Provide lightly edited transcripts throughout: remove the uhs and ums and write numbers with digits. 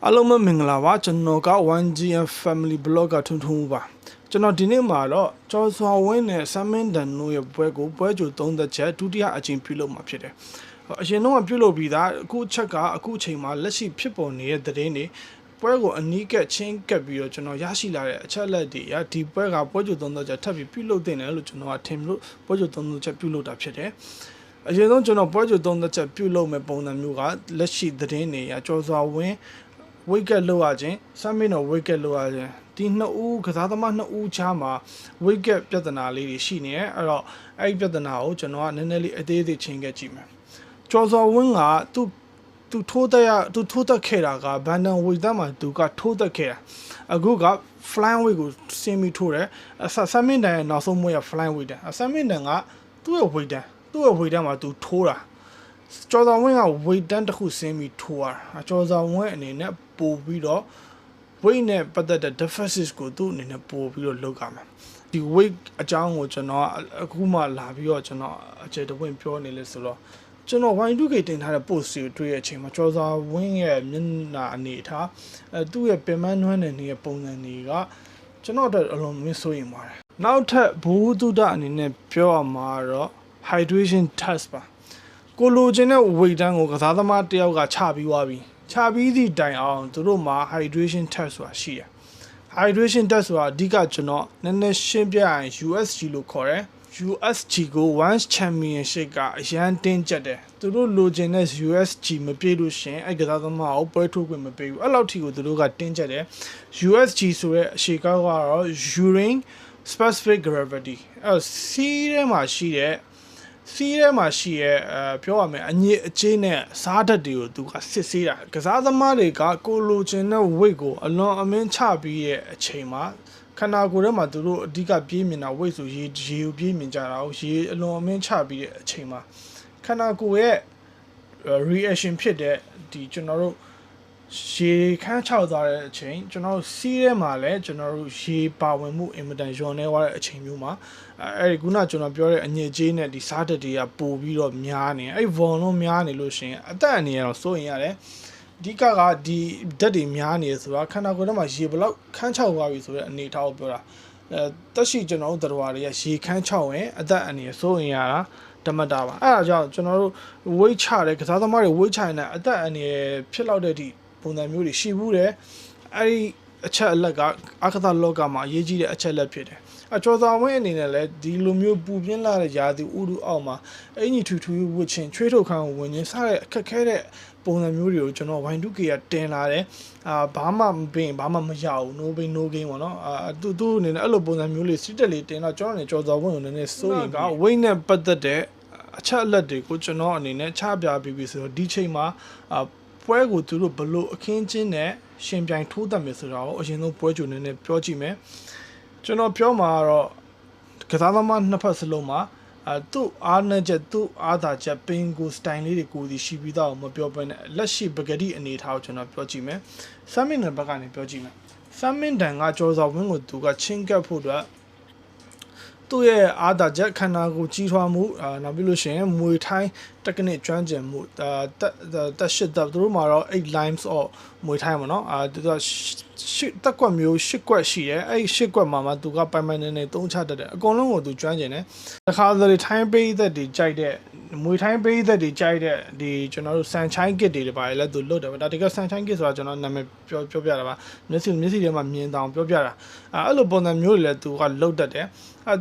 အားလုံးပဲမင်္ဂလာပါကျွန်တော်က 1GM Family Blogger ထွန်းထွန်းပါကျွန်တော်ဒီနေ့မှာတော့ကျော်စွာဝင်းနဲ့ဆမ်မင်းတန်တို့ရဲ့ပွဲကိုပွဲကြိုသုံးသက်ချက်ဒုတိယအကြိမ်ပြုလုပ်မှာဖြစ်တယ်အရင်တော့ပြုလုပ်ပြီးသားအခုချက်ကအခုအချိန်မှာလက်ရှိဖြစ်ပေါ်နေတဲ့သတင်းတွေပွဲကိုအနီးကပ်ချင်းကပ်ပြီးတော့ကျွန်တော်ရရှိလာတဲ့အချက်လက်တွေဒီပွဲကပွဲကြိုသုံးသက်ချက်ထပ်ပြီးပြုလုပ်တင်တယ်လို့ကျွန်တော်ကထင်လို့ပွဲကြိုသုံးသက်ချက်ပြုလုပ်တာဖြစ်တယ်အရင်ဆုံးကျွန်တော်ပွဲကြိုသုံးသက်ချက်ပြုလုပ်မဲ့ပုံစံမျိုးကလက်ရှိသတင်းတွေကျော်စွာဝင်းwicket လောက်ရခြင်းဆမ်မင်းတော့ wicket လောက်ရခြင်းဒီနှစ်ဦးကစားသမားနှစ်ဦးချားမှာ wicket ပြဿနာလေးတွေရှိနေတယ်အဲ့တော့အဲ့ဒီပြဿနာကိုကျွန်တော်ကနည်းနည်းလေးအသေးသေးချင်းခဲ့ကြည့်မယ်ကျော်စော်ဝင်းကသူထိုးတက်ခဲ့တာကဘန်ဒန်ဝီတက်မှာသူကထိုးတက်ခဲ့တာအခုက flying weight ကိုဆင်းပြီးထိုးတယ်ဆမ်မင်းတန်ရဲ့နောက်ဆုံးမွေးရ flying weight တယ်ဆမ်မင်းတန်ကသူ့ရဲ့ weight တန်မှာသူထိုးတာကျော်စော်ဝင်းက weight တန်းတစ်ခုဆင်းပြီးထိုးတာကျော်စော်ဝင်းအနေနဲ့ပို့ပြီးတော့ weight နဲ့ပတ်သက်တဲ့ deficit ကိုသူ့အနေနဲ့ပို့ပြီးတော့လုပ်ကြမှာဒီ weight အကြောင်းကိုကျွန်တော်အခုမှလာပြီးတော့ကျွန်တော်အခြေတဝင့်ပြောနေလဲဆိုတော့ကျွန်တော် Y2K တင်ထားတဲ့ post ကိုတွေ့တဲ့အချိန်မှာကျော်စွာဝင်းရဲ့မျက်နှာအနေထားသူ့ရဲ့ပင်မနှွမ်းတဲ့နေရာပုံစံတွေကကျွန်တော်တို့အလုံးမစိုးရင်ပါတယ်နောက်ထပ်ဘူတုဒအနေနဲ့ပြောရမှာတော့ hydration test ပါကိုလိုချင်တဲ့ weight တန်းကိုကစားသမားတယောက်ကချပြီးသွားပြီချပြီးသည့်တိုင်အောင်သူတို့မှာ hydration test ဆိုတာရှိတယ် hydration test ဆိုတာအဓိကကျွန်တော်နည်းနည်းရှင်းပြရင် USG လို့ခေါ်တယ် USG ကို One Championship ကအရန်တင်းကျပ်တယ်သူတို့လိုချင်တဲ့ USG မပြည့်လို့ရှင်အဲ့ကစားသမားကိုပွဲထုတ်ခွင့်မပေးဘူးအဲ့လောက်ထိကိုသူတို့ကတင်းကျပ်တယ် USG ဆိုရဲအရှိကောက်ကတော့ urine specific gravity အဲ့စီးထဲမှာရှိတဲ့ပြောရမယ်အညစ်အကြေးနဲ့စားဓာတ်တွေကိုသူကစစ်ဆေးတာကစားသမားတွေကကိုလိုချင်တဲ့ weight ကိုအလွန်အမင်းချပြီးရဲ့အချိန်မှာခန္ဓာကိုယ်ထဲမှာသူတို့အဓိကပြေးမြင်တာ weight ဆိုရေကိုပြေးမြင်ကြတာကိုရေအလွန်အမင်းချပြီးရဲ့အချိန်မှာခန္ဓာကိုယ်ရဲ့ reaction ဖြစ်တဲ့ဒီကျွန်တော်တို့ရေခန်းချောက်သွားတဲ့အချိန်ကျွန်တော်တို့စီးထဲမှာလည်းကျွန်တော်တို့ရေပါဝင်မှုအင်မတန်လျော့နေသွားတဲ့အချိန်မျိုးမှာအဲဒီခုနကျွန်တော်ပြောတဲ့အညစ်အကြေးနဲ့ဒီစားဓာတ်တွေကပို့ပြီးတော့များနေအဲဒီ volume များနေလို့ရှိရင်အသက်အနေနဲ့တော့စိုးရင်ရတယ်အဓိကဒီဓာတ်တွေများနေဆိုတာခန္ဓာကိုယ်ထဲမှာရေဘလောက်ခန်းချောက်သွားပြီဆိုတဲ့အနေအထားကိုပြောတာတက်ရှိကျွန်တော်တို့တရားတွေကရေခန်းချောက်ရင်အသက်အနေနဲ့စိုးရင်ရတာတမတာပါအဲဒါကြောင့်ကျွန်တော်တို့ weight ချတယ်ကစားသမားတွေ weight ချရင်လည်းအသက်အနေနဲ့ဖြစ်လောက်တဲ့အထိပုံစံမျိုးတွေရှိဘူးတယ်အဲ့ဒီအချက်အလက်ကအခသလောကမှာအရေးကြီးတဲ့အချက်လက်ဖြစ်တယ်အကျော်စွာဝင်းအနေနဲ့လည်းဒီလိုမျိုးပူပြင်းလာတဲ့ຢာတိဥဒုအောက်မှာအင်ကြီးထူထူဝှချင်ချွေးထုတ်ခန်းကိုဝင်ခြင်းစတဲ့အခက်ခဲတဲ့ပုံစံမျိုးတွေကိုကျွန်တော် Y2K ကတင်လာတယ်ဘာမှမပင်ဘာမှမရဘူး no pain no gain ပေါ့နော်သူအနေနဲ့အဲ့လိုပုံစံမျိုးလေးစစ်တက်လေးတင်တော့ကျွန်တော်အနေကျော်စွာဝင်းကိုနည်းနည်းစိုးရင်က weight နဲ့ပတ်သက်တဲ့အချက်အလက်တွေကိုကျွန်တော်အနေနဲ့ချပြပြီးပြီဆိုတော့ဒီချိန်မှာပွဲကိုသူတို့ဘလို့အခင်းချင်းနဲ့ရှင်ပြိုင်ထိုးတတ်မယ်ဆိုတာကိုအရင်ဆုံးပွဲကြိုနေနဲ့ပြောကြည့်မယ်ကျွန်တော်ပြောမှာတော့ကစားသမားနှစ်ဖက်စလုံးမှာသူ့အားနဲ့ချက်သူ့အားသာချက်ပင်ကိုစတိုင်လေးတွေကိုဒီရှိပြီးသားကိုမပြောဘဲနဲ့လက်ရှိပကတိအနေထားကိုကျွန်တော်ပြောကြည့်မယ်ဆမ်မင်းနယ်ဘက်ကနေပြောကြည့်မယ်ဆမ်မင်းတန်ကကျော်စော်ဝင်းကိုသူကချင်းကပ်ဖို့အတွက်သူ့ရဲ့အာသာချက်ခန္ဓာကိုယ်ကြီးထွားမှုနောက်ပြီးလို့ရှိရင်မွေထိုင်း technique ကျွမ်းကျင်မှုတက်ရှစ်တပ်တို့မှာတော့8 lines of မွေထိုင်းပေါ့နော်သူကတက်ကွက်မျိုး10ကွက်ရှိတယ်အဲ့10ကွက်မှာသူကပိုင်ပိုင်နေနေသုံးချတတ်တယ်အကုန်လုံးကိုသူကျွမ်းကျင်တယ်တခါတလေထိုင်းပေးသက်တွေကြိုက်တဲ့မွေထိုင်းပေးသက်တွေကြိုက်တဲ့ဒီကျွန်တော်တို့ဆန်ချိုင်းကစ်တွေပါတယ်လဲသူလွတ်တယ်ဒါတကယ်ဆန်ချိုင်းကစ်ဆိုတာကျွန်တော်နာမည်ပြောပြတာပါမျက်စိထဲမှာမြင်တောင်ပြောပြတာအဲ့လိုပုံစံမျိုးတွေလဲသူကလွတ်တတ်တယ်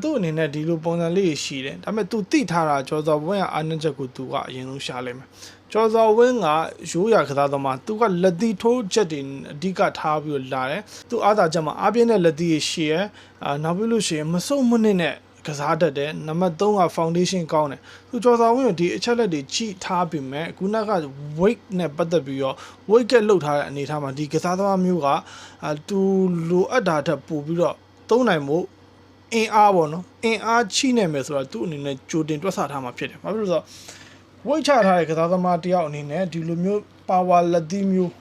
သူ့အနေနဲ့ဒီလိုပုံစံလေးရှိတယ်ဒါပေမဲ့သူသိထားတာကျော်စော်ဝင်းရဲ့အာဏာချက်ကိုသူကအရင်ဆုံးရှာလိုက်မယ်ကျော်စော်ဝင်းကရိုးရာကစားသမားသူကလက်သီးထိုးချက်တွေအဓိကထားပြီးလာတယ်သူအားသာချက်မှာအားပြင်းတဲ့လက်သီးရှိရနောက်ပြီးလို့ရှိရင်မစုံမနစ်နဲ့ကစားတတ်တယ်နံပါတ်3က foundation ကောင်းတယ်သူကျော်စော်ဝင်းကိုဒီအချက်လက်တွေချိထားပြီးမဲ့ခုနက weight နဲ့ပတ်သက်ပြီးတော့ weight ကလှုပ်ထားတဲ့အနေထားမှာဒီကစားသမားမျိုးကသူလိုအပ်တာထက်ပိုပြီးတော့သုံးနိုင်မှုအင်အားပေါ့နော်အင်အားချိနေမယ်ဆိုတော့သူ့အနေနဲ့ကြိုတင်တွက်ဆထားမှာဖြစ်တယ်ဘာဖြစ်လို့ဆိုတော့ဝိတ်ချထားတဲ့ကစားသမားတယောက်အနေနဲ့ဒီလိုမျိုး power လက်သီးမျိုး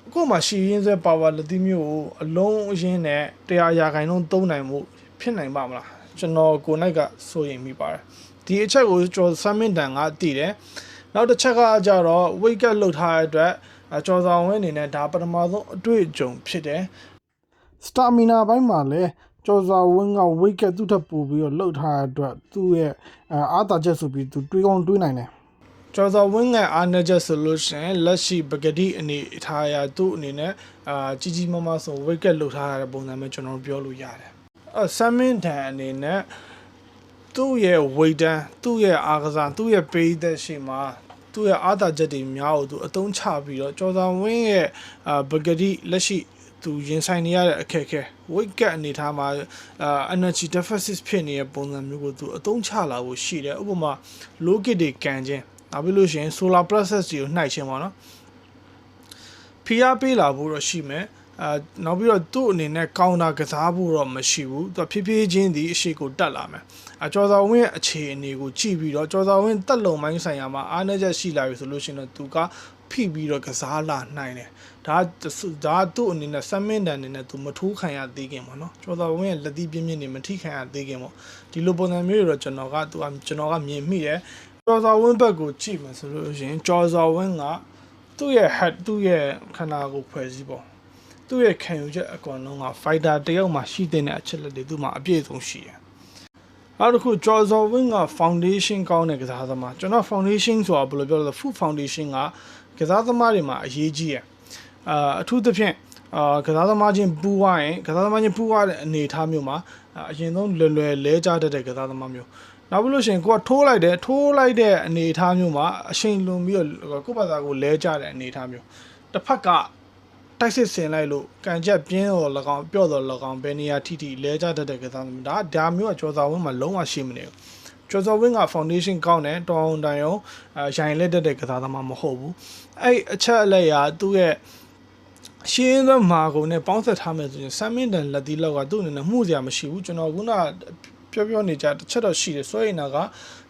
အခုမှရှီရင်းစဲ power လက်သီးမျိုးကိုအလုံးအရင်းနဲ့100%သုံးနိုင်မှုဖြစ်နိုင်ပါမလားကျွန်တော်ကိုယ်၌ကစိုးရိမ်မိပါတယ်ဒီအချက်ကိုကျော်ဆမ်မင်းတန်ကတည်တယ်နောက်တစ်ချက်ကကြတော့ weight cut လောက်ထားတဲ့အတွက် ကျော်ဆောင်ဝင်းအနေနဲ့ဒါပထမဆုံးအတွေ့အကြုံဖြစ်တယ်စတာမီနာပိုင်းမှာလည်းကျော်ဆောင်ဝင်းကဝိတ်ကသူ့ထပ်ပို့ပြီးတော့လှုပ်ထားတဲ့အတွက်သူ့ရဲ့အားသာချက်ဆိုပြီးသူတွေးကောင်းတွေးနိုင်တယ်ကျော်စော်ဝင်းကအားနည်းချက်ဆိုလို့ရှိရင်လက်ရှိပကတိအနေထားရသူ့အနေနဲ့ကြီးကြီးမားမားဆိုဝိတ်ကလှုပ်ထားတဲ့ပုံစံမျိုးကျွန်တော်ပြောလို့ရတယ်ဆမ်မင်းတန်အနေနဲ့သူ့ရဲ့ဝိတ်တန်းသူ့ရဲ့အားကစားသူ့ရဲ့ပေးသက်ရှိမှာသူ့ရဲ့အားသာချက်တွေများကိုသူအသုံးချပြီးတော့ကျော်စော်ဝင်းရဲ့ပကတိလက်ရှိသူရင်ဆိုင်နေရတဲ့အခက်အခဲ weight အနေထားမှာenergy deficit ဖြစ်နေတဲ့ပုံစံမျိုးကိုသူအသုံးချလာဖို့ရှိတယ်ဥပမာ low kit တွေကန်ခြင်းနောက်ပြီးလို့ရှိရင် solar process တွေကိုနှိုက်ခြင်းပေါ့နော်ဖိအားပေးလာဖို့တော့ရှိမယ်နောက်ပြီးတော့သူ့အနေနဲ့ကောင်တာကစားဖို့တော့မရှိဘူးသူဖြည်းဖြည်းချင်းဒီအရှိကိုတက်လာမယ်ကျော်စော်ဝင်းရဲ့အခြေအနေကိုကြည့်ပြီးတော့ကျော်စော်ဝင်းတက်လုံပိုင်းဆိုင်ရာမှာအားနည်းချက်ရှိလာပြီဆိုလို့ရှိရင်တော့သူကဖိပြီးတော့ကစားလာနိုင်တယ်ဒါသူ့အနေနဲ့ဆမ်မင်းတန်အနေနဲ့သူမထိုးခံရသေးခင်ပေါ့နော်ကျော်စော်ဝင်းရဲ့လက်သီးပြင်းပြင်းနေမထိခံရသေးခင်ပေါ့ဒီလိုပုံစံမျိုးတွေတော့ကျွန်တော်ကမြင်မိတယ်ကျော်စော်ဝင်းဘက်ကိုကြည့်မှဆိုလို့ရှိရင်ကျော်စော်ဝင်းကသူ့ရဲ့ head သူ့ရဲ့ခန္ဓာကိုယ်ဖွဲ့စည်းပုံသူ့ရဲ့ခံယူချက်အကောင်လုံးက fighter တယောက်မှရှိတဲ့အချက်လက်တွေသူ့မှာအပြည့်အစုံရှိတယ်နောက်တစ်ခု ကျော်စော်ဝင်းက foundation ကောင်းတဲ့ကစားသမားကျွန်တော် foundation ဆိုတာဘယ်လိုပြောလဲ food foundation ကကစားသမားတွေမှာအရေးကြီးတယ်အထူးသဖြင့်ကစားသမားချင်းပူးသွားရင်ကစားသမားချင်းပူးသွားတဲ့အနေအထားမျိုးမှာအရင်ဆုံးလွယ်လွယ်လဲကြတတ်တဲ့ကစားသမားမျိုးနောက်ပြီးလို့ရှိရင်ကိုကထိုးလိုက်တဲ့အနေအထားမျိုးမှာအချိန်လွန်ပြီးတော့ကိုယ့်ဘာသာကိုလဲကြတဲ့အနေအထားမျိုးတစ်ဖက်ကတိုက်စစ်ဆင်လိုက်လို့ကန်ချက်ပြင်းတော့၎င်းပြော့တော့၎င်းဘယ်နေရာထိလဲကြတတ်တဲ့ကစားသမားဒါမျိုးကကျော်စော်ဝင်းမှာလုံးဝရှိမနေဘူးကျော်စော်ဝင်းက foundation ကောင်းတယ်တောင်းတန်ရောရိုင်လက်တဲ့ကစားသမားမဟုတ်ဘူးအဲ့အချက်အလက်ရာသူ့ရဲ့ရှင်းသောမာကုန်နဲ့ပေါင်းဆက်ထားမယ်ဆိုရင်ဆမ်မင်းတန်လက်သီးလောက်ကသူ့အနေနဲ့မှုစရာမရှိဘူးကျွန်တော်ခုနပြောနေကြတစ်ချက်တော့ရှိတယ်ဆိုရင်က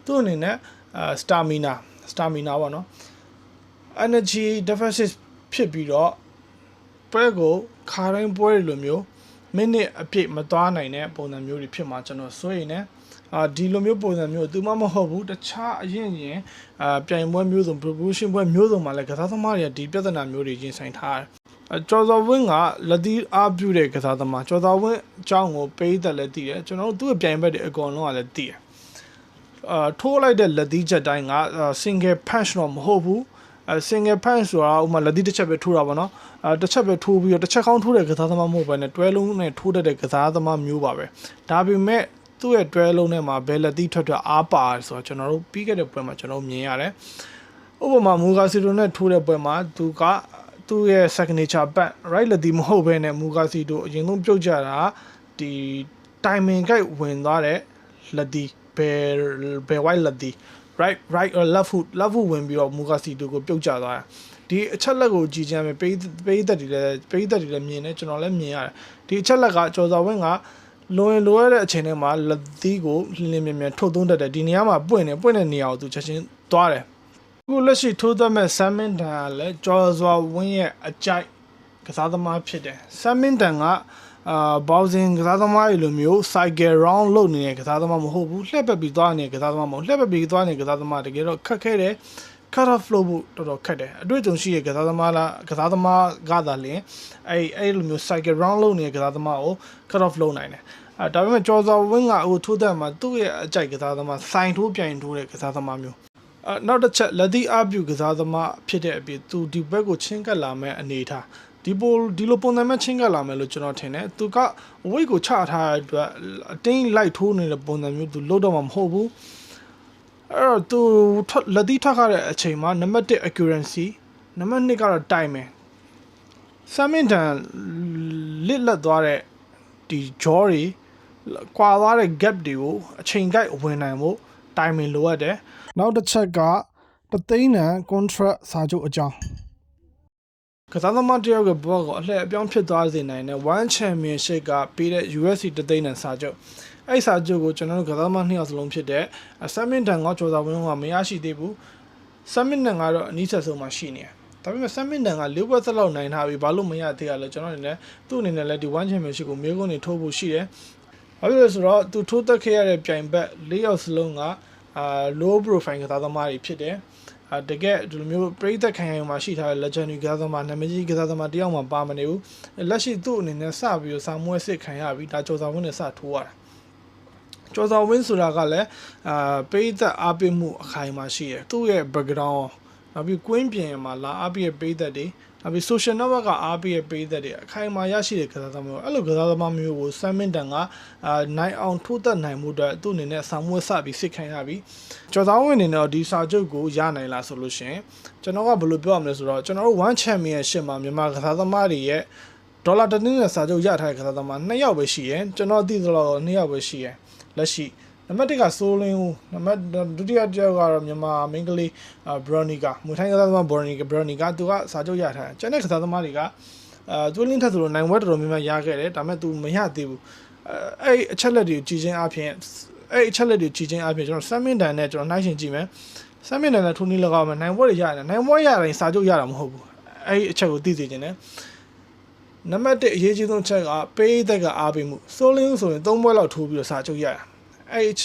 သူ့အနေနဲ့စတာမီနာပေါ့နော် energy deficit ဖြစ်ပြီးတော့ပွဲကိုခါတိုင်းပွဲတွေလိုမျိုးမိနစ်အပြည့်မသွားနိုင်တဲ့ပုံစံမျိုးတွေဖြစ်မှာကျွန်တော်ဆိုရင်လည်းဒီလိုမျိုးပုံစံမျိုးသူမှမဟုတ်ဘူးတခြားအရင်ပြိုင်ပွဲမျိုးစုံ promotion ပွဲမျိုးစုံမှာလည်းကစားသမားတွေကဒီပြဿနာမျိုးတွေရင်ဆိုင်ထားတယ်ကျော်စော်ဝင်းကလက်သီးအားပြုတဲ့ကစားသမားကျော်စော်ဝင်းအကြောင်းကိုပေးသက်လည်းသိတယ်ကျွန်တော်တို့သူ့ပြိုင်ဘက်တွေအကုန်လုံးကလည်းသိတယ်ထိုးလိုက်တဲ့လက်သီးချက်တိုင်းက single punch တော့မဟုတ်ဘူးsingle punch ဆိုတာဥမာလက်သီးတစ်ချက်ပဲထိုးတာပေါ့နော်တစ်ချက်ပဲထိုးပြီးတော့တစ်ချက်ကောင်းထိုးတဲ့ကစားသမားမဟုတ်ဘဲနဲ့တွဲလုံးနဲ့ထိုးတတ်တဲ့ကစားသမားမျိုးပါပဲဒါပေမဲ့သူ့ရဲ့တွဲလုံးထဲမှာဘယ်လက်သီးထွက်အားပါဆိုတော့ကျွန်တော်တို့ပြီးခဲ့တဲ့ပွဲမှာကျွန်တော်မြင်ရတယ်ဥပမာမူဂါစီတိုနဲ့ထိုးတဲ့ပွဲမှာသူ့ရဲ့ signature back right လက်သီးမဟုတ်ဘဲနဲ့မူဂါစီတိုအရင်ဆုံးပြုတ်ကြတာဒီ timing guide ဝင်သွားတဲ့လက်သီးဘယ် white လက်သီး right or left foot ဝင်ပြီးတော့မူဂါစီတိုကိုပြုတ်ကျသွားတယ်ဒီအချက်လက်ကိုကြည့်ချင်မယ်ပေးသက်တွေလည်းမြင်တယ်ကျွန်တော်လည်းမြင်ရတယ်ဒီအချက်လက်ကကျော်စော်ဝင်းကလိုရတဲ့အချိန်ထဲမှာလက်သီးကိုလင်းမြန်ထုတ်သွင်းတတ်တယ်ဒီနေရာမှာပွင့်တဲ့နေရာကိုသူချက်ချင်းသွားတယ်အခုလက်ရှိထိုးသက်မဲ့ဆမ်မင်းတန်ကလည်းကျော်စော်ဝင်းရဲ့အကြိုက်ကစားသမားဖြစ်တယ်ဆမ်မင်းတန်ကဘောက်ဆင်ကစားသမားတွေလိုမျိုး cycle round လုပ်နေတဲ့ကစားသမားမဟုတ်ဘူးလှည့်ပတ်ပြီးသွားနေတဲ့ကစားသမားမဟုတ်လှည့်ပတ်ပြီးသွားနေတဲ့ကစားသမားတကယ်တော့ခက်ခဲတယ် cut off လုပ်ဖို့တော်တော်ခက်တယ်အတွေ့အကြုံရှိတဲ့ကစားသမားကသာလျှင်အဲ့လိုမျိုး cycle round လုပ်နေတဲ့ကစားသမားကို cut off လုပ်နိုင်တယ်ဒါပေမဲ့ကျော်စော်ဝင်းကဟိုထိုးသက်မှာသူ့ရဲ့အကြိုက်ကစားသမားစိုင်ထိုးပြိုင်ထိုးတဲ့ကစားသမားမျိုးနောက်တစ်ချက်လက်သီးအပြုကစားသမားဖြစ်တဲ့အပြင်သူဒီဘက်ကိုချင်းကပ်လာမဲ့အနေထားဒီလိုပုံစံမဲ့ချင်းကပ်လာမယ်လို့ကျွန်တော်ထင်တယ်သူကဝိတ်ကိုချထားတဲ့အတွက်အတင်းလိုက်ထိုးနေတဲ့ပုံစံမျိုးသူလုပ်တော့မှာမဟုတ်ဘူးအဲ့တော့သူလက်သီးထွက်ခါတဲ့အချိန်မှာနံပါတ်1 accuracy နံပါတ်2ကတော့ timing ဆမ်မင်းတန်လစ်လက်သွားတဲ့ဒီ jaw တွေကွာသွားတဲ့ gap တွေကိုအချိန်ကိုက်ဝင်နိုင်ဖို့ timing လိုအပ်တယ်နောက်တစ်ချက်ကတသိန်းတန် contract စာချုပ်အကြောင်းကစားသမားတယောက်ကဘောကိုအလှည့်အပြောင်းဖြစ်သွားစေနိုင်တဲ့ One Championship ကပေးတဲ့ USC တသိန်းတန်စာချုပ်အဲ့စာချုပ်ကိုကျွန်တော်တို့ကစားသမားနှစ်ယောက်စလုံးဖြစ်တဲ့ဆမ်မင်းတန်ကကျော်စော်ဝင်းကမရရှိသေးဘူးဆမ်မင်းတန်ကတော့အနီးဆက်ဆုံးမှာရှိနေတယ်ဒါပေမဲ့ဆမ်မင်းတန်က၄ဘွဲ့သက်လောက်နိုင်ထားပြီဘာလို့မရသေးရလဲကျွန်တော်အနေနဲ့သူ့အနေနဲ့လည်းဒီ One Championship ကိုမျိုးကုန်းနေထိုးဖို့ရှိတယ်ဘာဖြစ်လဲဆိုတော့သူထိုးသက်ခဲ့ရတဲ့ပြိုင်ဘက်၄ယောက်စလုံးကlow profile ကစားသမားတွေဖြစ်တယ် တကယ်ဒီလိုမျိုးပရိသတ်ခံရမှာရှိထားတဲ့ legendary ကစားသမားနာမည်ကြီးကစားသမားတယောက်မှပါမနေဘူးလက်ရှိသူ့အနေနဲ့စပြီးတော့စာမွေးစစ်ခံရပြီဒါကျော်စာဝင်းနဲ့စထိုးရတာကျော်စာဝင်းဆိုတာကလည်းပရိသတ်အားပေးမှုအခိုင်အမာရှိတယ်သူ့ရဲ့ background နောက်ပြီးကွင်းပြင်မှာလာအားပေးတဲ့ပရိသတ်တွေနောက်ပြီး social network ကအားပေးတဲ့ပရိသတ်တွေအခိုင်အမာရရှိတဲ့ကစားသမားမျိုးအဲ့လိုကစားသမားမျိုးကိုဆမ်မင်တန်ကနိုင်အောင်ထိုးသက်နိုင်မှုအတွက်သူ့အနေနဲ့စာမွေးစပြီးစစ်ခံရပြီကျော်စာဝင်းအနေနဲ့ဒီစာချုပ်ကိုရနိုင်လားဆိုလို့ရှိရင်ကျွန်တော်ကဘယ်လိုပြောရမလဲဆိုတော့ကျွန်တော်တို့ one championship မှာမြန်မာကစားသမားတွေရဲ့ဒေါ်လာ1 နဲ့စာချုပ်ရထားတဲ့ကစားသမား2ယောက်ပဲရှိရယ်ကျွန်တော်သိသလောက်2ယောက်ပဲရှိရယ်လက်ရှိနံပါတ်1ကစိုးလင်းဦးနံပါတ်ဒုတိယတစ်ယောက်ကတော့မြန်မာမင်းကလေးဘရော်နီကာမူထိုင်းကစားသမားဘရော်နီကာသူကစာချုပ်ရထားတယ်ကျန်တဲ့ကစားသမားတွေကသူလင်းထက်ဆိုလို့နိုင်ဝက်တော်တော်များများရခဲ့တယ်ဒါပေမဲ့သူမရသေးဘူးအဲ့အချက်လက်တွေကိုကြည့်ချင်းအပြင်ကျွန်တော်ဆမ်မင်တန်နဲ့ကျွန်တော်နှိုင်းရှင်ကြည့်မယ်ဆမ်မင်တန်နဲ့ထိုးနီးलगाမယ်နိုင်ဝက်တွေရတယ်နိုင်ဝက်ရရင်စာချုပ်ရတာမဟုတ်ဘူးအဲ့အချက်ကိုသိစေချင်တယ်နံပါတ်1အရေးကြီးဆုံးချက်ကပေးသက်ကအားပေးမှုစိုးလင်းဦးဆိုရင်3ပွဲလောက်ထိုးပြီးတော့စာချုပ်ရတာအဲ့အ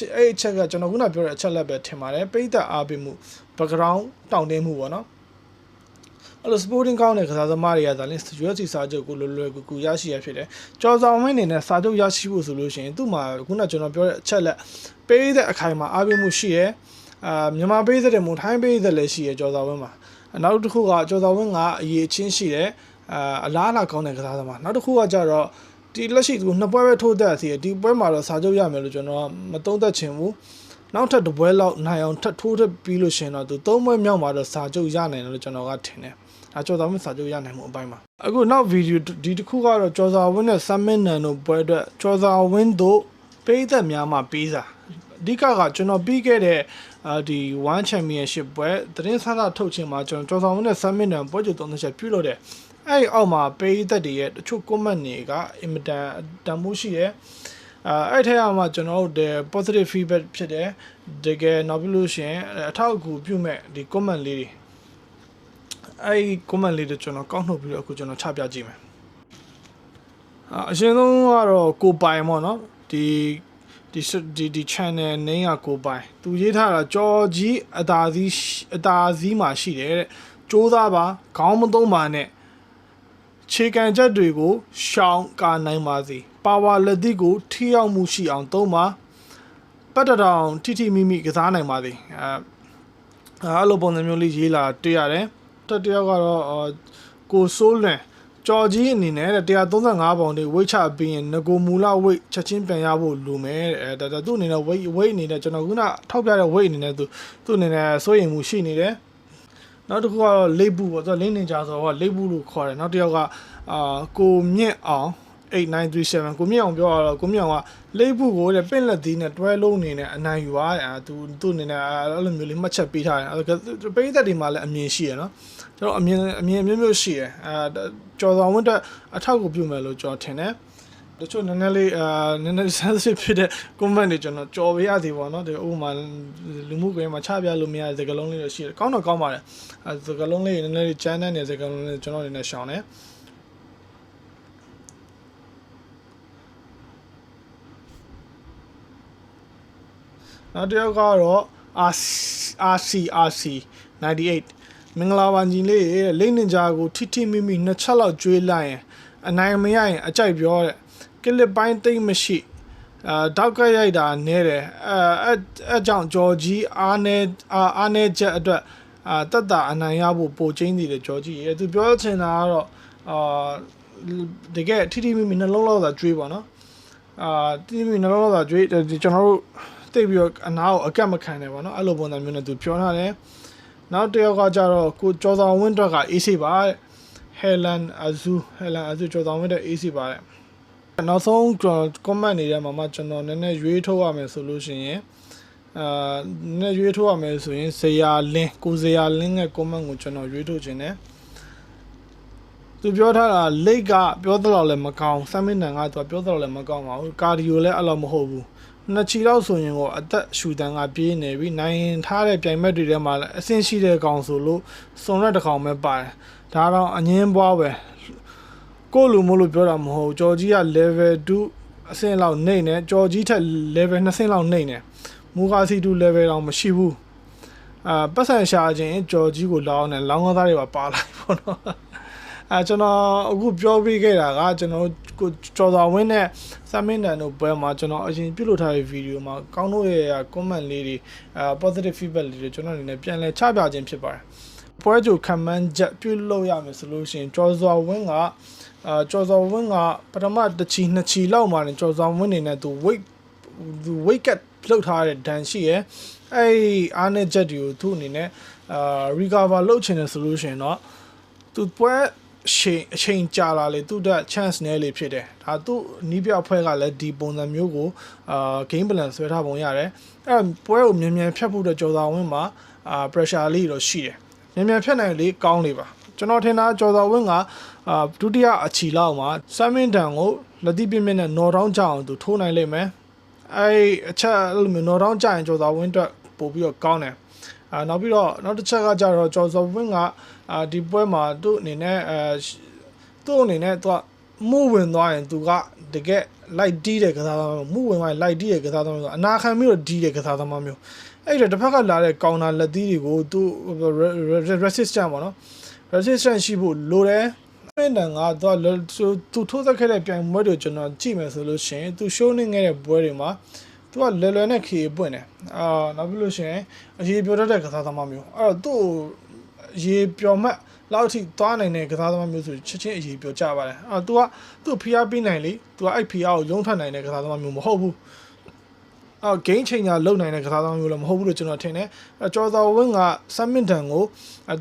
ချက်ကကျွန်တော်ခုနပြောတဲ့အချက်လက်ပဲထင်ပါတယ်ပိတ်သက်အားပေးမှု background တောင်းတင်းမှုပေါ့နော်အဲ့လို sporting ကောင်းတဲ့ကစားသမားတွေကဒါလည်း UFC စာချုပ်ကိုလွယ်ကူရရှိရဖြစ်တယ်ကျော်ဆောင်မင်းအနေနဲ့စာချုပ်ရရှိဖို့ဆိုလို့ရှိရင်သူ့မှာခုနကျွန်တော်ပြောတဲ့အချက်လက်ပိတ်သက်အခိုင်မှာအားပေးမှုရှိရယ်မြန်မာပိတ်သက်တဲ့မုံထိုင်းပိတ်သက်လည်းရှိရယ်ကျော်ဆောင်ဝင်းမှာနောက်တစ်ခုကကျော်ဆောင်ဝင်းကအရေးချင်းရှိတယ်အလားအလာကောင်းတဲ့ကစားသမားနောက်တစ်ခုကကြတော့ဒီလက်ရှိသူနှစ်ပွဲပဲထိုးသက်စီဒီပွဲမှာတော့စာချုပ်ရမယ်လို့ကျွန်တော်မသုံးသပ်ချင်ဘူးနောက်ထပ်တစ်ပွဲလောက်နိုင်အောင်ထပ်ထိုးထပ်ပြီးလို့ရှင်တော့သူ3ပွဲမြောက်မှာတော့စာချုပ်ရနိုင်တယ်လို့ကျွန်တော်ကထင်တယ်ဒါကျော်စာဝင်းစာချုပ်ရနိုင်မှုအပိုင်းမှာအခုနောက်ဗီဒီယိုဒီတစ်ခုကတော့ကျော်စာဝင်းနဲ့ဆမ်မင်နန်တို့ပွဲအတွက်ကျော်စာဝင်းတို့ပေးသက်များမှပေးစာအဓိကကျွန်တော်ပြီးခဲ့တဲ့ဒီ one championship ပွဲသတင်းစာထုတ်ခြင်းမှာကျွန်တော်ကျော်စာဝင်းနဲ့ဆမ်မင်နန်ပွဲကြို30ချက်ပြုလုပ်တယ်အဲ့အောက်မှာပေးသက်တွေရဲ့တချို့ comment တွေကအင်မတန်တန်ဖိုးရှိတယ်အဲ့ထက်အောင်မှကျွန်တော်တို့ positive feedback ဖြစ်တယ်တကယ်နောက်ပြီးလို့ရှိရင်အထောက်အကူပြုမဲ့ဒီ comment လေးတွေအဲ့ comment လေးတွေကျွန်တော်ကောက်နှုတ်ပြီးတော့အခုကျွန်တော်ချပြကြည့်မယ်အရင်ဆုံးကတော့ကိုပိုင်ပေါ့နော်ဒီ channel name ကကိုပိုင်သူရေးထားတာကြော်ကြီးအသာစီးမှာရှိတယ်တဲ့ကြိုးစားပါခေါင်းမသုံးပါနဲ့ခြေကန်ချက်တွေကိုရှောင်ကာနိုင်ပါစေပါဝါလက်သီးကိုထိရောက်မှုရှိအောင်သုံးပါပတ်တထောင်ထိမိကစားနိုင်ပါစေအဲ့လိုပုံစံမျိုးလေးရေးလာတွေ့ရတယ်တယောက်ကတော့ကိုစိုးလွင်ကြော်ကြီးအနေနဲ့135ပေါင်တွေဝိတ်ချပြီးရင်ငကိုမူလဝိတ်ချက်ချင်းပြန်ရဖို့လိုမယ်ဒါသူ့အနေနဲ့ဝိတ်အနေနဲ့ကျွန်တော်ခုနထောက်ပြတဲ့ဝိတ်အနေနဲ့သူ့အနေနဲ့စိုးရိမ်မှုရှိနေတယ်နောက်တစ်ခုကတော့လိပ်ဘူးပေါ့သူလင်းနေကြဆိုတော့လိပ်ဘူးလို့ခေါ်တယ်နောက်တစ်ယောက်ကကိုမြင့်အောင်8937ကိုမြင့်အောင်ပြောတော့ကိုမြင့်အောင်ကလိပ်ဘူးကိုတဲ့ပင့်လက်သီးနဲ့တွဲလုံးနေနဲ့အနိုင်ယူရတယ်သူ့အနေနဲ့အဲ့လိုမျိုးလေးမှတ်ချက်ပေးထားတယ်အဲ့ပိသက်တွေမှာလည်းအမြင်ရှိရနော်ကျွန်တော်အမြင်မျိုးရှိရကျော်ဆောင်ဝတ်အထောက်ကိုပြုမယ်လို့ကျွန်တော်ထင်တယ်တချို့နည်းနည်းလေး sensitive ဖြစ်တဲ့ comment တွေကျွန်တော်ကြော်ပေးရသေးပါတော့ဒီဥပမာလူမှုကွန်ရက်မှာချပြလို့မရတဲ့စကားလုံးလေးတွေရှိတယ်ကောင်းတော့ကောင်းပါတယ်စကားလုံးလေးနည်းနည်းလေးချမ်းတဲ့စကားလုံးလေးကျွန်တော်အနေနဲ့ရှောင်တယ်နောက်တစ်ယောက်ကတော့ RCRC 98မင်္ဂလာပါညီလေးလိမ့်နင်ဂျာကိုထိမိနှစ်ချက်လောက်ကျွေးလိုက်ရင်အနိုင်မရရင်အကြိုက်ပြောတဲ့ကလစ်ပိုင်းသိမ့်မရှိတောက်ကရိုက်တာနဲတယ်အဲ့ကြောင့်ဂျော်ကြီးအားနေချက်အတွက်တက်တာအနိုင်ရဖို့ပိုချင်းနေတယ်ဂျော်ကြီးသူပြောချင်တာကတော့တကယ်ထိမိနှလုံးလောက်သာကျွေးပါနော်ထိမိနှလုံးလောက်သာကျွေးကျွန်တော်တို့တိတ်ပြီးတော့အနာကိုအကက်မခံတယ်ပေါ့နော်အဲ့လိုပုံစံမျိုးနဲ့သူပြောထားတယ်နောက်တစ်ယောက်ကကြတော့ကိုကျော်ဆောင်ဝင်းတွက်က AC ပါတဲ့ Helen Azu ကျော်ဆောင်ဝင်းတဲ့ AC ပါတဲ့နောက်ဆုံး comment နေတဲ့မှာမှကျွန်တော်နည်းနည်းရွေးထုတ်ရမယ်ဆိုလို့ရှိရင်နည်းရွေးထုတ်ရမယ်ဆိုရင်ဇေယျလင်းရဲ့ comment ကိုကျွန်တော်ရွေးထုတ်ခြင်းနဲ့သူပြောထားတာလိတ်ကပြောသလောက်လည်းမကောင်းဆမ်မင်းနန်ကသူပြောသလောက်လည်းမကောင်းပါဘူးကာဒီယိုလည်းအဲ့လိုမဟုတ်ဘူးနှစ်ချီလောက်ဆိုရင်ကိုအသက်ရှူတန်းကပြေးနေပြီနိုင်ထားတဲ့ပြိုင်ဘက်တွေထဲမှာလည်းအဆင့်ရှိတဲ့ကောင်ဆိုလို့စုံရက်တစ်ကောင်ပဲပါတယ်ဒါတော့အငင်းပွားပဲကိုလူမို့လို့ပြောတာမဟုတ်ဂျော်ကြီးက level 2အဆင့်လောက်နှိမ့်နေဂျော်ကြီးထက် level 2ဆင့်လောက်နှိမ့်နေမူကာစီ2 level တော့မရှိဘူး ပတ်စံရှာခြင်းကြော်ကြီးကိုလောင်းတယ်လောင်းကားသားတွေပါလိုက်ပေါ့နော်ကျွန်တော်အခုပြောပြီးခဲ့တာကကျွန်တော်ကိုကျော်စွာဝင်းနဲ့စမင်းတန်တို့ပွဲမှာကျွန်တော်အရင်ပြုလုပ်ထားတဲ့ဗီဒီယိုမှာကောင်းတို့ရဲ့ comment လေးတွေpositive feedback လေးတွေကျွန်တော်အနေနဲ့ပြန်လည်ချပြခြင်းဖြစ်ပါတယ်ပွဲကြိုခံမှန်းချက်ပြုလုပ်ရမယ်ဆိုလို့ရှိရင်ကျော်စွာဝင်းကပထမတစ်ချီနှစ်ချီလောက်မှာကျော်စွာဝင်းနေနဲ့သူ weight cut လောက်ထားတဲ့ဒဏ်ရှိရယ်အဲ့အားနဲ့ချက်တွေကိုသူ့အနေနဲ့recover လုပ်ချင်တဲ့ solution เนาะသူပွဲအချိန်ကြာလာလေသူ့အတွက် chance နည်းလေးဖြစ်တယ်ဒါသူ့နီးပြအဖွဲ့ကလည်းဒီပုံစံမျိုးကိုgame plan ဆွဲထားပုံရတယ်အဲ့ပွဲကိုမြန်ဖြတ်ဖို့အတွက်ကျော်စွာဝင်းမှာpressure လေးတော့ရှိတယ်မြန်ဖြတ်နိုင်လေကောင်းလေပါကျွန်တော်ထင်တာကျော်စွာဝင်းကဒုတိယအချီလောက်မှာစမ်းမင်းတန်ကိုလက်တိပြင်းပြင်းနဲ့နော်တောင်းကြအောင်သူထိုးနိုင်လိမ့်မယ်အဲ့အချက်အဲ့လိုမျိုးနော်တောင်းကြရင်ကျော်စွာဝင်းအတွက်ပို့ပြီးတော့ကောင်းတယ်နောက်ပြီးတော့နောက်တစ်ချက်ကကြတော့ကျော်စွာဝင်းကဒီပွဲမှာသူ့အနေနဲ့သူကမှုဝင်သွားရင်သူကတကယ်လိုက်တီးတဲ့ကစားသမားမျိုးမှုဝင်သွားရင်လိုက်တီးတဲ့ကစားသမားမျိုးအနာခံပြီးတော့တီးတဲ့ကစားသမားမျိုးအဲ့ဒါတစ်ဖက်ကလာတဲ့ကောင်တာလက်သီးတွေကိုသူ resistance ပေါ့နော် resistance ရှိဖို့လိုတယ်မင်းတန်ကသူထိုးသက်ခဲ့တဲ့ပြိုင်ပွဲတွေကျွန်တော်ကြည့်မယ်ဆိုလို့ရှိရင်သူ show နေခဲ့တဲ့ပွဲတွေမှာသူကလွယ်လွယ်နဲ့ခေပွင့်တယ်နောက်ပြီးလို့ရှိရင်အရေးပြောတတ်တဲ့ကစားသမားမျိုးအဲ့တော့သူ့ရေပျော်မှတ်လောက်ထိသွားနိုင်တဲ့ကစားသမားမျိုးဆိုချက်ချင်းအရေးပြောကြပါတယ်သူကသူ့ဖိအားပေးနိုင်လေသူကအဲ့ဖိအားကိုရုံးထွက်နိုင်တဲ့ကစားသမားမျိုးမဟုတ်ဘူးgame changer လုပ်နိုင်တဲ့ကစားသမားမျိုးလည်းမဟုတ်ဘူးလို့ကျွန်တော်ထင်တယ်ကျော်စွာဝင်းကစမ်းမင်းတန်ကို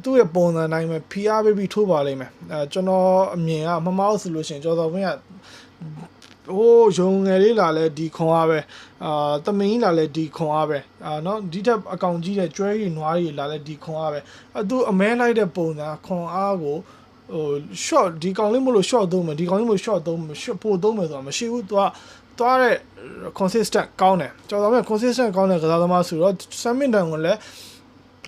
သူ့ရဲ့ပုံစံတိုင်းပဲဖိအားပေးပြီးထိုးပါလိမ့်မယ်ကျွန်တော်အမြင်ကမမောက်ဆိုလို့ရှိရင်ကျော်စွာဝင်းကရုံငယ်လေးလာလဲဒီခွန်အားပဲသမင်းလာလဲဒီခွန်အားပဲเนาะဒီထက်အကောင်ကြီးတဲ့ကျွဲရီနွားရီလာလဲဒီခွန်အားပဲသူအမဲလိုက်တဲ့ပုံစံခွန်အားကိုshort ဒီကောင်လေးမလို့ short သုံးမယ်ဒီကောင်လေးမလို့ short သုံးမယ် short ပို့သုံးမယ်ဆိုတာမရှိဘူးသူကသွားတဲ့ consistent ကောင်းတယ်ကျော်တော်မြတ် consistent ကောင်းတဲ့ကစားသမားဆိုတော့စမ်းမင်းတန်ကလည်း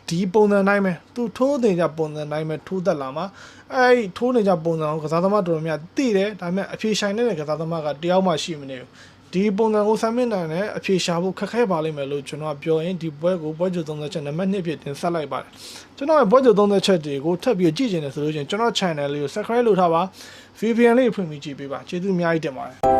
ဒီပုံစံတိုင်းပဲသူထိုးနေကြပုံစံတိုင်းပဲထိုးသက်လာမှာအဲ့ထိုးနေကြပုံစံကိုကစားသမားတော်တော်များသိတယ်ဒါပေမဲ့အဖြေဆိုင်တဲ့ကစားသမားကတယောက်မှရှိမနေဘူးဒီပုံစံကိုစမ်းမင်းတန်နဲ့အဖြေရှာဖို့ခက်ခဲပါလိမ့်မယ်လို့ကျွန်တော်ပြောရင်ဒီပွဲကိုပွဲကြို30ချက်နံပါတ်1ဖြစ်တင်ဆက်လိုက်ပါတယ်ကျွန်တော်ပွဲကြို30ချက်တွေကိုထပ်ပြီးကြည့်ချင်တယ်ဆိုလို့ရှိရင်ကျွန်တော် channel လေးကို subscribe လုပ်ထားပါ VPN လေးဖွင့်ပြီးကြည့်ပေးပါကျေးဇူးအများကြီးတင်ပါတယ်